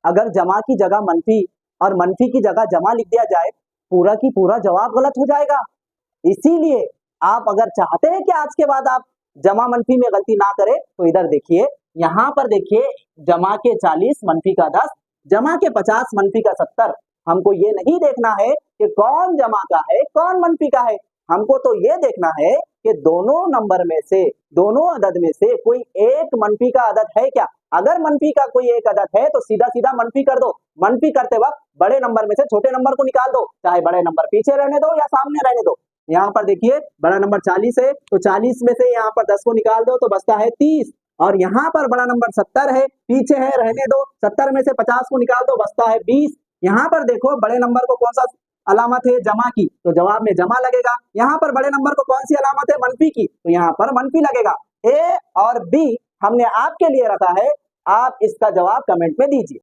अगर जमा की जगह मनफी और मनफी की जगह जमा लिख दिया जाए, पूरा की पूरा जवाब गलत हो जाएगा। इसीलिए आप अगर चाहते हैं कि आज के बाद आप जमा मनफी में गलती ना करें, तो इधर देखिए, यहाँ पर देखिए, जमा के 40 मनफी का 10, जमा के 50 मनफी का 70। हमको ये नहीं देखना है कि कौन जमा का है कौन मनफी का है, हमको तो ये देखना है कि दोनों नंबर में से, दोनों अदद में से कोई एक मनफी का अदद है क्या। अगर मनफी का कोई एक अदद है तो सीधा सीधा मनफी कर दो। मनफी करते वक्त बड़े नंबर में से छोटे नंबर को निकाल दो, चाहे बड़े नंबर पीछे रहने दो या सामने रहने दो। यहाँ पर देखिए, बड़ा नंबर 40 है, तो 40 में से यहाँ पर 10 को निकाल दो तो बचता है 30, और यहाँ पर बड़ा नंबर 70 है, पीछे है रहने दो, 70 में से 50 को निकाल दो, बचता है 20। यहाँ पर देखो, बड़े नंबर को कौन सा अलामत है, जमा की, तो जवाब में जमा लगेगा। यहाँ पर बड़े नंबर को कौन सी अलामत है, मनफी की, तो यहाँ पर मनफी लगेगा। ए और बी हमने आपके लिए रखा है, आप इसका जवाब कमेंट में दीजिए।